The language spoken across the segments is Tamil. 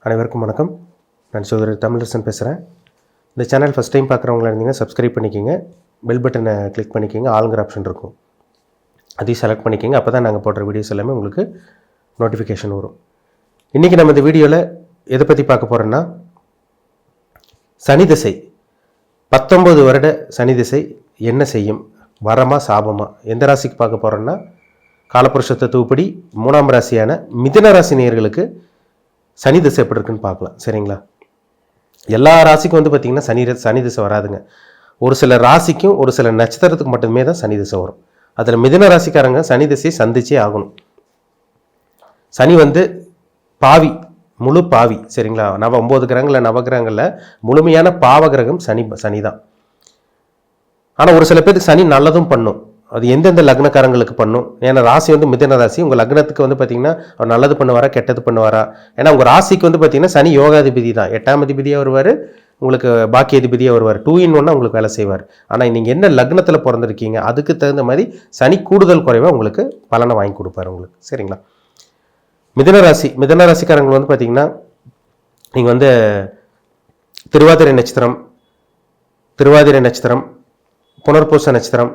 அனைவருக்கும் வணக்கம். நான் சோதரி தமிழரசன் பேசுகிறேன். இந்த சேனல் ஃபஸ்ட் டைம் பார்க்குறவங்களா இருந்தீங்கன்னா சப்ஸ்கிரைப் பண்ணிக்கோங்க, பெல் பட்டனை கிளிக் பண்ணிக்கோங்க, ஆளுங்கிற ஆப்ஷன் இருக்கும், அதையும் செலக்ட் பண்ணிக்கோங்க. அப்போ தான் நாங்கள் போடுற வீடியோஸ் எல்லாமே உங்களுக்கு நோட்டிஃபிகேஷன் வரும். இன்றைக்கி நம்ம இந்த வீடியோவில் எதை பற்றி பார்க்க போகிறோன்னா, சனி திசை 19 வருட சனி திசை என்ன செய்யும், வரமா சாபமா, எந்த ராசிக்கு பார்க்க போகிறோன்னா காலபுருஷ தத்துவப்படி 3ஆம் ராசியான மிதுன ராசி நேயர்களுக்கு சனி திசை எப்படி இருக்குன்னு பார்க்கலாம். சரிங்களா? எல்லா ராசிக்கும் பார்த்திங்கன்னா சனி திசை வராதுங்க. ஒரு சில ராசிக்கும் ஒரு சில நட்சத்திரத்துக்கு மட்டுமே தான் சனி திசை வரும். அதில் மிதுன ராசிக்காரங்க சனி திசையை சந்திச்சே ஆகணும். சனி பாவி, முழு பாவி. சரிங்களா? 9 கிரகங்களில் நவகிரகங்களில் முழுமையான பாவ கிரகம் சனி தான். ஆனால் ஒரு சில பேருக்கு சனி நல்லதும் பண்ணும். அது எந்தெந்த லக்னக்காரங்களுக்கு பண்ணும். ஏன்னா ராசி மிதுன ராசி. உங்கள் லக்னத்துக்கு பார்த்தீங்கன்னா அவர் நல்லது பண்ணுவாரா கெட்டது பண்ணுவாரா? ஏன்னா உங்கள் ராசிக்கு பார்த்தீங்கன்னா சனி யோகாதிபதி தான். 8ஆம் அதிபதியாக வருவார், உங்களுக்கு பாக்கிய அதிபதியாக வருவார். 2 in 1 உங்களுக்கு வேலை செய்வார். ஆனால் நீங்கள் என்ன லக்னத்தில் பிறந்திருக்கீங்க அதுக்கு தகுந்த மாதிரி சனி கூடுதல் குறைவாக உங்களுக்கு பலனை வாங்கி கொடுப்பார் உங்களுக்கு. சரிங்களா? மிதுன ராசிக்காரங்க பார்த்தீங்கன்னா நீங்கள் திருவாதிரை நட்சத்திரம், புனர்பூச நட்சத்திரம்,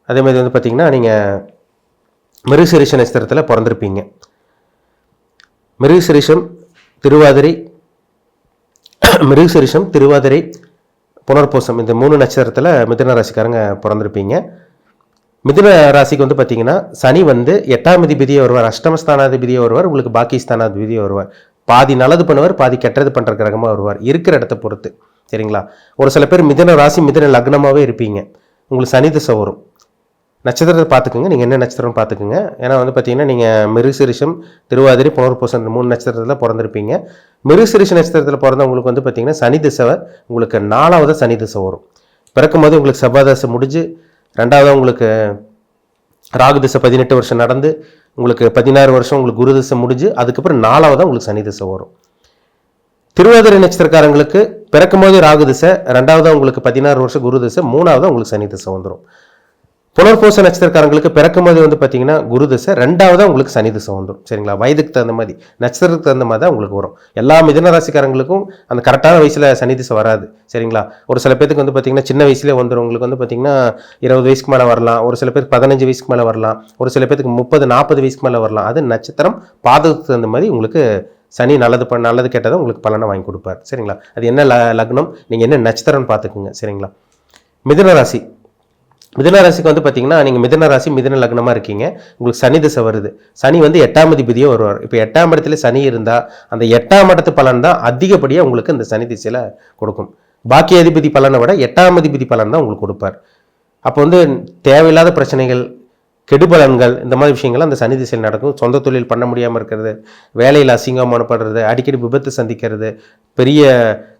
அதே மாதிரி பார்த்திங்கன்னா நீங்கள் மிருகசீரிஷ நட்சத்திரத்தில் பிறந்திருப்பீங்க. மிருகசீரிஷம், திருவாதிரை, புனர்பூசம் இந்த 3 நட்சத்திரத்தில் மிதுன ராசிக்காரங்க பிறந்திருப்பீங்க. மிதுன ராசிக்கு பார்த்திங்கன்னா சனி 8ஆம் அதிபதியாக வருவார், அஷ்டமஸ்தானாதிபதியாக வருவார், உங்களுக்கு பாக்கியஸ்தானாதிபதியாக வருவார். பாதி நல்லது பண்ணுவார், பாதி கெட்டது பண்ணுற கிரகமாக வருவார், இருக்கிற இடத்த பொறுத்து. சரிங்களா? ஒரு சில பேர் மிதுன ராசி மிதுன லக்னமாகவே இருப்பீங்க, உங்களுக்கு சனி திசை வரும். நட்சத்திரத்தை பார்த்துக்குங்க, நீங்கள் என்ன நட்சத்திரம்னு பார்த்துக்குங்க. ஏன்னா பார்த்தீங்கன்னா நீங்கள் மிருகசீரிஷம், திருவாதிரை, புனர்பூசம் 3 நட்சத்திரத்தில் பிறந்திருப்பீங்க. மிருகசீரிஷ நட்சத்திரத்தில் பிறந்தவங்களுக்கு பார்த்தீங்கன்னா சனி திசை உங்களுக்கு 4வது சனி திசை வரும். பிறக்கும் போது உங்களுக்கு செவ்வாய் திசை முடிஞ்சு 2வது உங்களுக்கு ராகு திசை 18 வருஷம் நடந்து உங்களுக்கு 16 வருஷம் உங்களுக்கு குரு திசை முடிஞ்சு அதுக்கப்புறம் 4வது உங்களுக்கு சனி திசை வரும். திருவாதிரை நட்சத்திரக்காரங்களுக்கு பிறக்கும் போது ராகு திசை, 2வது உங்களுக்கு 16 வருஷம் குரு திசை, 3வது உங்களுக்கு சனி திசை வந்துடும். புனர்பூச நட்சத்திரக்காரங்களுக்கு பிறக்கும் போது பார்த்தீங்கன்னா குரு திசை, 2வது உங்களுக்கு சனி திசை வந்துடும். சரிங்களா? வயதுக்கு தகுந்த மாதிரி நட்சத்திரத்துக்கு தகுந்த மாதிரி தான் உங்களுக்கு வரும். எல்லா மிதுன ராசிக்காரங்களுக்கும் அந்த கரெக்டான வயசில் சனி திசை வராது. சரிங்களா? ஒரு சில பேருக்கு பார்த்தீங்கன்னா சின்ன வயசுலேயே வந்துடும். உங்களுக்கு பார்த்தீங்கன்னா 20 வயசுக்கு மேலே வரலாம், ஒரு சில பேருக்கு 15 வயசுக்கு மேலே வரலாம், ஒரு சில பேருக்கு 30-40 வயசுக்கு மேலே வரலாம். அது நட்சத்திரம் பாதத்துக்கு தகுந்த மாதிரி உங்களுக்கு சனி நல்லது கெட்டதை உங்களுக்கு பலனை வாங்கி கொடுப்பார். சரிங்களா? அது என்ன லக்னம், நீங்கள் என்ன நட்சத்திரம்னு பார்த்துக்குங்க. சரிங்களா? மிதுன ராசிக்கு பார்த்தீங்கன்னா நீங்கள் மிதுன ராசி மிதுன லக்னமாக இருக்கீங்க, உங்களுக்கு சனி திசை வருது. சனி 8ஆம் அதிபதியாக வருவார். இப்போ 8ஆம் இடத்துல சனி இருந்தால் அந்த 8ஆம் இடத்து பலன் தான் அதிகப்படியாக உங்களுக்கு இந்த சனி திசையில் கொடுக்கும். பாக்கிய அதிபதி பலனை விட 8ஆம் அதிபதி பலன் தான் உங்களுக்கு கொடுப்பார். அப்போ தேவையில்லாத பிரச்சனைகள், கெடுபலன்கள், இந்த மாதிரி விஷயங்கள் அந்த சனி திசையில் நடக்கும். சொந்த தொழில் பண்ண முடியாமல் இருக்கிறது, வேலையில் அசிங்கமானப்படுறது, அடிக்கடி விபத்து சந்திக்கிறது, பெரிய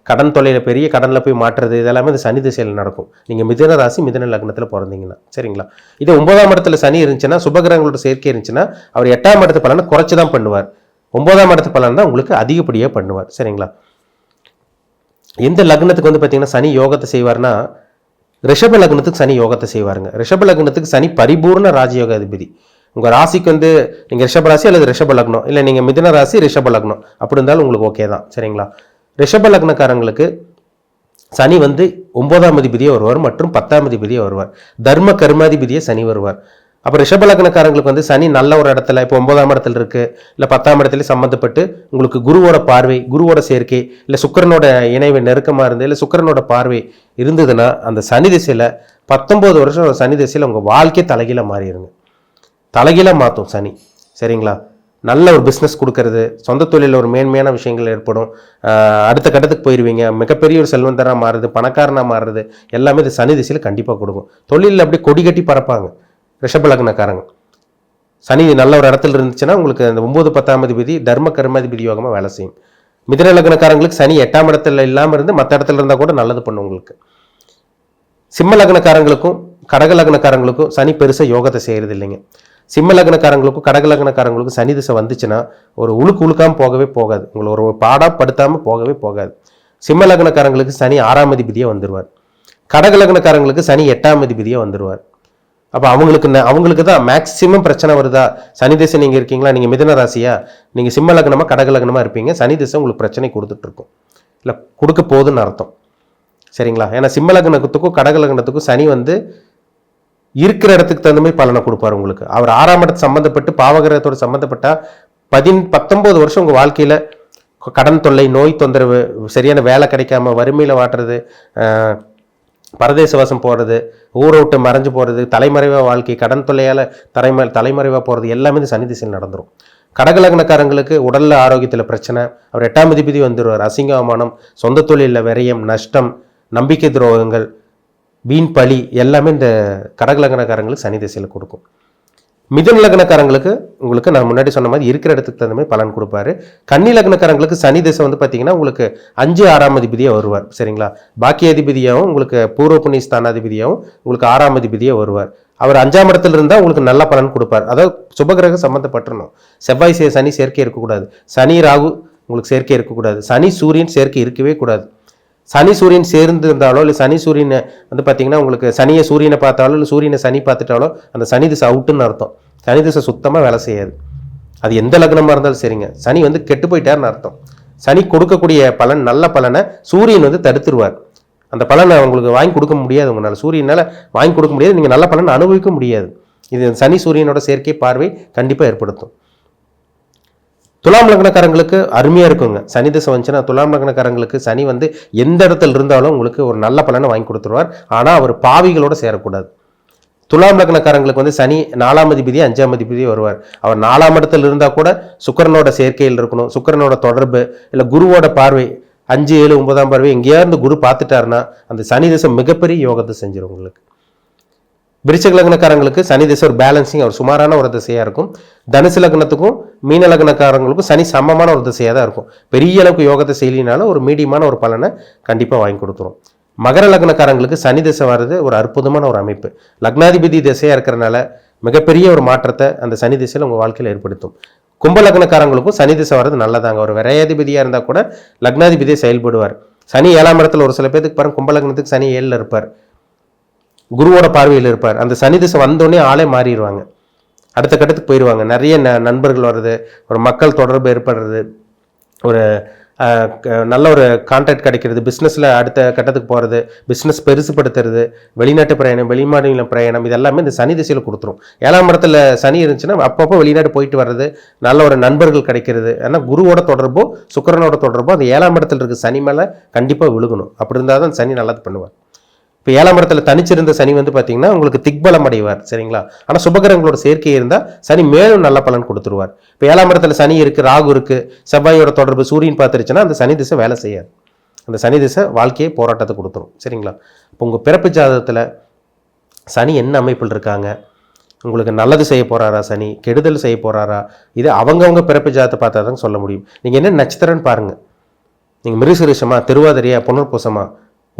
கடன் தொலையில் பெரிய கடனில் போய் மாற்றுறது, இதெல்லாமே இந்த சனி திசையில் நடக்கும். நீங்கள் மிதுன ராசி மிதுன லக்னத்தில் பிறந்தீங்கன்னா. சரிங்களா? இது 9ஆம் இடத்துல சனி இருந்துச்சுன்னா, சுபகிரகங்களோட சேர்க்கை இருந்துச்சுன்னா அவர் 8ஆம் இடத்து பலனை குறைச்சி தான் பண்ணுவார். 9ஆம் இடத்து பலன் தான் உங்களுக்கு அதிகப்படியாக பண்ணுவார். சரிங்களா? எந்த லக்னத்துக்கு பார்த்தீங்கன்னா சனி யோகத்தை செய்வார்னா, ரிஷப லக்னத்துக்கு சனி யோகத்தை செய்வாருங்க. ரிஷப லக்னத்துக்கு சனி பரிபூர்ண ராஜயோக அதிபதி. உங்கள் ராசிக்கு நீங்கள் ரிஷப ராசி அல்லது ரிஷப லக்னம், இல்லை நீங்கள் மிதுன ராசி ரிஷப லக்னம் அப்படி இருந்தாலும் உங்களுக்கு ஓகே தான். சரிங்களா? ரிஷப லக்னக்காரங்களுக்கு சனி 9ஆம் அதிபதியாக வருவார் மற்றும் 10ஆம் அதிபதியாக வருவார். தர்ம கர்மாதிபதியாக சனி வருவார். அப்போ ரிஷப லக்னக்காரங்களுக்கு சனி நல்ல ஒரு இடத்துல இப்போ 9ஆம் இடத்துல இருக்கு, இல்லை 10ஆம் இடத்துல சம்மந்தப்பட்டு உங்களுக்கு குருவோட பார்வை, குருவோட சேர்க்கை, இல்லை சுக்கிரனோட இணைவு நெருக்கமாக இருந்து, இல்லை சுக்கிரனோட பார்வை இருந்ததுன்னா அந்த சனி திசையில் 19 வருஷம் சனி திசையில் உங்கள் வாழ்க்கையை தலைகீழ மாறிடுங்க. தலைகீழ மாற்றும் சனி. சரிங்களா? நல்ல ஒரு பிஸ்னஸ் கொடுக்கறது, சொந்த தொழிலில் ஒரு மேன்மையான விஷயங்கள் ஏற்படும், அடுத்த கட்டத்துக்கு போயிடுவீங்க, மிகப்பெரிய ஒரு செல்வந்தராக மாறுறது, பணக்காரனாக மாறுறது, எல்லாமே இது சனி திசையில் கண்டிப்பாக கொடுக்கும். தொழிலில் அப்படி கொடி கட்டி பறப்பாங்க ரிஷப லக்னக்காரங்க. சனி நல்ல ஒரு இடத்துல இருந்துச்சுன்னா உங்களுக்கு அந்த 9-10ஆம் அதிபதி தர்ம கர்மாதிபதி யோகமாக வேலை செய்யும். மிதுன லக்னக்காரங்களுக்கு சனி 8ஆம் இடத்துல இல்லாமல் இருந்து மற்ற இடத்துல இருந்தால் கூட நல்லது பண்ணும் உங்களுக்கு. சிம்ம லக்னக்காரங்களுக்கும் கடக லக்னக்காரங்களுக்கும் சனி பெருசாக யோகத்தை செய்கிறது இல்லைங்க. சிம்ம லக்னக்காரங்களுக்கும் கடக லக்னக்காரங்களுக்கும் சனி திசை வந்துச்சுன்னா ஒரு உழுக்காமல் போகவே போகாது, உங்களை ஒரு பாடப்படுத்தாமல் போகவே போகாது. சிம்ம லக்னக்காரங்களுக்கு சனி 6ஆம் அதிபதியாக வந்துடுவார். கடக லக்னக்காரங்களுக்கு சனி 8ஆம் அதிபதியாக வந்துடுவார். அப்போ அவங்களுக்கு தான் மேக்சிமம் பிரச்சனை வருதா. சனி திசை நீங்கள் இருக்கீங்களா, நீங்கள் மிதுன ராசியா, நீங்கள் சிம்ம லக்னமாக கடக லக்னமாக இருப்பீங்க, சனி திசை உங்களுக்கு பிரச்சனை கொடுத்துட்ருக்கும், இல்லை கொடுக்க போகுதுன்னு அர்த்தம். சரிங்களா? ஏன்னா சிம்ம லக்னத்துக்கும் கடக லக்னத்துக்கும் சனி வந்து இருக்கிற இடத்துக்கு தகுந்த மாதிரி பலனை கொடுப்பார் உங்களுக்கு. அவர் 6ஆம் இடத்து சம்மந்தப்பட்டு பாவகிரகத்தோடு சம்மந்தப்பட்டால் 19 வருஷம் உங்கள் வாழ்க்கையில் கடன் தொல்லை, நோய் தொந்தரவு, சரியான வேலை கிடைக்காம வறுமையில் வாட்டுறது, பரதேசவாசம் போகிறது, ஊரை விட்டு மறைஞ்சு போகிறது, தலைமறைவாக வாழ்க்கை, கடன் தொல்லையால் தலைமறைவாக போகிறது எல்லாமே இந்த சனி திசையில் நடந்துடும். கடகலக்னக்காரங்களுக்கு உடலில் ஆரோக்கியத்தில் பிரச்சனை, அவர் 8ஆம் அதிபதி வந்துடுவார். அசிங்க அவமானம், சொந்த தொழிலில் விரயம், நஷ்டம், நம்பிக்கை துரோகங்கள், வீண் பழி எல்லாமே இந்த கடகலக்னக்காரங்களுக்கு சனி திசையில் கொடுக்கும். மிதுன லக்னக்காரங்களுக்கு உங்களுக்கு நான் முன்னாடி சொன்ன மாதிரி இருக்கிற இடத்துக்கு தகுந்த மாதிரி பலன் கொடுப்பாரு. கன்னி லக்னக்காரங்களுக்கு சனி திசை வந்து பார்த்தீங்கன்னா உங்களுக்கு 5, 6ஆம் அதிபதியாக வருவார். சரிங்களா? பாக்கிய அதிபதியாகவும் உங்களுக்கு பூர்வ புண்ணிய ஸ்தானாதிபதியாகவும் உங்களுக்கு 6ஆம் அதிபதியாக வருவார். அவர் 5ஆம் இடத்துல இருந்தால் உங்களுக்கு நல்ல பலன் கொடுப்பார். அதாவது சுபகிரகம் சம்மந்தப்பட்டணும். செவ்வாய் சனி சேர்க்கை இருக்கக்கூடாது, சனி ராகு உங்களுக்கு சேர்க்கை இருக்கக்கூடாது, சனி சூரியன் சேர்க்கை இருக்கவே கூடாது. சனி சூரியன் சேர்ந்து இருந்தாலோ இல்லை சனி சூரியனை வந்து பார்த்தீங்கன்னா உங்களுக்கு சனியை சூரியனை பார்த்தாலோ இல்லை சூரியனை சனி பார்த்துட்டாலோ அந்த சனி திசை அவுட்டுன்னு அர்த்தம். சனி திசை சுத்தமாக வேலை செய்யாது. அது எந்த லக்னமாக இருந்தாலும் சரிங்க, சனி வந்து கெட்டு போயிட்டார்னு அர்த்தம். சனி கொடுக்கக்கூடிய பலன், நல்ல பலனை சூரியன் வந்து தடுத்துருவார். அந்த பலனை உங்களுக்கு வாங்கி கொடுக்க முடியாது, உங்களால் சூரியனால் வாங்கி கொடுக்க முடியாது, நீங்கள் நல்ல பலனை அனுபவிக்க முடியாது. இது சனி சூரியனோட சேர்க்கை பார்வை கண்டிப்பாக ஏற்படுத்தும். துலாம் லக்னக்காரங்களுக்கு அருமையாக இருக்குங்க. சனி திசை வந்துச்சுன்னா துலாம் லக்னக்காரங்களுக்கு சனி வந்து எந்த இடத்துல இருந்தாலும் உங்களுக்கு ஒரு நல்ல பலனை வாங்கி கொடுத்துருவார். ஆனால் அவர் பாவிகளோடு சேரக்கூடாது. துலாம் லக்னக்காரங்களுக்கு வந்து சனி 4ஆம் அதிபதி 5ஆம் அதிபதி வருவார். அவர் 4ஆம் இடத்துல இருந்தால் கூட சுக்கிரனோட சேர்க்கையில் இருக்கணும், சுக்கிரனோட தொடர்பு இல்லை குருவோட பார்வை 5, 7, 9ஆம் பார்வை எங்கேயாருந்து குரு பார்த்துட்டாருன்னா அந்த சனி திசை மிகப்பெரிய யோகத்தை செஞ்சிடும் உங்களுக்கு. விருச்சிக லக்னக்காரங்களுக்கு சனி திசை ஒரு பேலன்சிங், ஒரு சுமாரான ஒரு திசையாக இருக்கும். தனுசு லக்னத்துக்கும் மீன லக்னக்காரங்களுக்கும் சனி சமமான ஒரு திசையாக தான் இருக்கும். பெரிய அளவுக்கு யோகத்தை செய்யலினாலும் ஒரு மீடியமான ஒரு பலனை கண்டிப்பாக வாங்கி கொடுத்துரும். மகர லக்னக்காரங்களுக்கு சனி திசை வர்றது ஒரு அற்புதமான ஒரு அமைப்பு. லக்னாதிபதி திசையாக இருக்கிறனால மிகப்பெரிய ஒரு மாற்றத்தை அந்த சனி திசையில் உங்கள் வாழ்க்கையில் ஏற்படுத்தும். கும்ப லக்னக்காரங்களுக்கும் சனி திசை வர்றது நல்லதாங்க. ஒரு விரையாதிபதியாக இருந்தால் கூட லக்னாதிபதியை செயல்படுவார். சனி 7ஆம் இடத்துல ஒரு சில பேருக்கு பாருங்க, கும்ப லக்னத்துக்கு சனி 7ல் இருப்பார், குருவோட பார்வையில் இருப்பார். அந்த சனி திசை வந்தோடனே ஆளே மாறிடுவாங்க, அடுத்த கட்டத்துக்கு போயிடுவாங்க. நிறைய நண்பர்கள் வர்றது, ஒரு மக்கள் தொடர்பு ஏற்படுறது, ஒரு நல்ல ஒரு கான்டாக்ட் கிடைக்கிறது, பிஸ்னஸில் அடுத்த கட்டத்துக்கு போகிறது, பிஸ்னஸ் பெருசுப்படுத்துறது, வெளிநாட்டு பிரயாணம், வெளிமாநில பிரயாணம், இது எல்லாமே இந்த சனி திசையில் கொடுத்துரும். 7ஆம் இடத்துல சனி இருந்துச்சுன்னா அப்பப்போ வெளிநாடு போயிட்டு வர்றது, நல்ல ஒரு நண்பர்கள் கிடைக்கிறது. ஏன்னா குருவோட தொடர்போ சுக்கிரனோட தொடர்போ அந்த 7ஆம் இடத்துல இருக்க சனி மேலே கண்டிப்பாக விழுகணும். அப்படி இருந்தால் தான் சனி நல்லது பண்ணுவார். இப்போ 7ஆம் இடத்துல தனிச்சிருந்த சனி வந்து பார்த்தீங்கன்னா உங்களுக்கு திக்பலம் அடைவார். சரிங்களா? ஆனால் சுபகிரகங்களோட சேர்க்கை இருந்தால் சனி மேலும் நல்ல பலன் கொடுத்துருவார். இப்போ 7ஆம் இடத்துல சனி இருக்குது, ராகு இருக்குது, செவ்வாயோட தொடர்பு சூரியன் பார்த்துருச்சுன்னா அந்த சனி திசை வேலை செய்யாது. அந்த சனி திசை வாழ்க்கையை போராட்டத்தை கொடுத்துரும். சரிங்களா? இப்போ உங்கள் பிறப்பு ஜாதகத்தில் சனி என்ன அமைப்பில் இருக்காங்க, உங்களுக்கு நல்லது செய்ய போகிறாரா, சனி கெடுதல் செய்ய போகிறாரா, இது அவங்கவுங்க பிறப்பு ஜாதகத்தை பார்த்தா தான் சொல்ல முடியும். நீங்கள் என்ன நட்சத்திரம்னு பாருங்கள். நீங்கள் மிருகசீரிஷமா, திருவாதிரையா, புனர்பூசமா,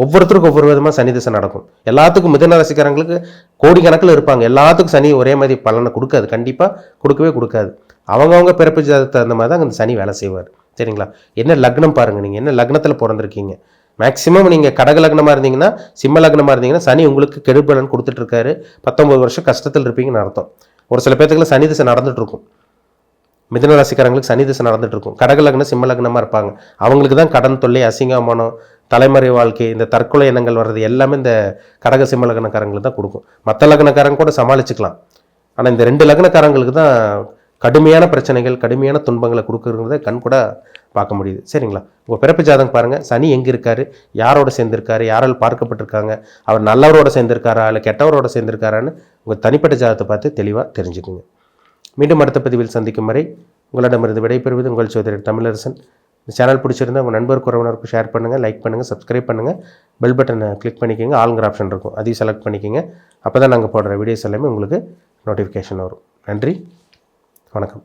ஒவ்வொருத்தருக்கும் ஒவ்வொரு விதமாக சனி திசை நடக்கும். எல்லாத்துக்கும் மிதுன ராசிக்காரங்களுக்கு கோடிக்கணக்கில் இருப்பாங்க, எல்லாத்துக்கும் சனி ஒரே மாதிரி பலனை கொடுக்காது, கண்டிப்பாக கொடுக்கவே கொடுக்காது. அவங்கவுங்க பிறப்பு ஜாதகத்தை அந்த மாதிரி தான் அந்த சனி வேலை செய்வார். சரிங்களா? என்ன லக்னம் பாருங்கள், நீங்கள் என்ன லக்னத்தில் பிறந்திருக்கீங்க. மேக்ஸிமம் நீங்கள் கடக லக்னமாக இருந்தீங்கன்னா, சிம்ம லக்னமாக இருந்தீங்கன்னா சனி உங்களுக்கு கெடுபலன் கொடுத்துட்ருக்காரு. 19 வருஷம் கஷ்டத்தில் இருப்பீங்கன்னு அர்த்தம். ஒரு சில பேர்த்துக்குள்ள சனி திசை நடந்துகிட்ருக்கும். மிதுன ராசிக்காரங்களுக்கு சனி திசை நடந்துட்டு இருக்கும். கடக லக்னம் சிம்ம லக்னமாக இருப்பாங்க, அவங்களுக்கு தான் கடன் தொல்லை, அசிங்கமானம், தலைமறை வாழ்க்கை, இந்த தற்கொலை எண்ணங்கள் வர்றது எல்லாமே இந்த கடக சிம்ம லக்னக்காரங்களுக்கு தான் கொடுக்கும். மற்ற லக்னக்காரங்க கூட சமாளிச்சுக்கலாம், ஆனால் இந்த 2 லக்னக்காரங்களுக்கு தான் கடுமையான பிரச்சனைகள், கடுமையான துன்பங்களை கொடுக்குறத கண் கூட பார்க்க முடியுது. சரிங்களா? உங்கள் பிறப்பு ஜாதகம் பாருங்கள், சனி எங்கே இருக்காரு, யாரோட சேர்ந்திருக்காரு, யாரால் பார்க்கப்பட்டிருக்காங்க, அவர் நல்லவரோட சேர்ந்திருக்காரா இல்லை கெட்டவரோட சேர்ந்திருக்காரான்னு உங்கள் தனிப்பட்ட ஜாதகத்தை பார்த்து தெளிவாக தெரிஞ்சுக்குங்க. மீண்டும் அடுத்த பதிவில் சந்திக்கும் வரை உங்களிடமிருந்து விடைபெறுவது உங்கள் சோதரர் தமிழரசன். இந்த சேனல் பிடிச்சிருந்தா உங்கள் நண்பருக்கு உறவினருக்கு ஷேர் பண்ணுங்கள், லைக் பண்ணுங்கள், சப்ஸ்கிரைப் பண்ணுங்கள், பெல் பட்டனை கிளிக் பண்ணிக்கோங்க, ஆளுங்கிற ஆப்ஷன் இருக்கும் அதையும் செலக்ட் பண்ணிக்கோங்க. அப்போ தான் நாங்கள் போடுற வீடியோஸ் எல்லாமே உங்களுக்கு நோட்டிஃபிகேஷன் வரும். நன்றி, வணக்கம்.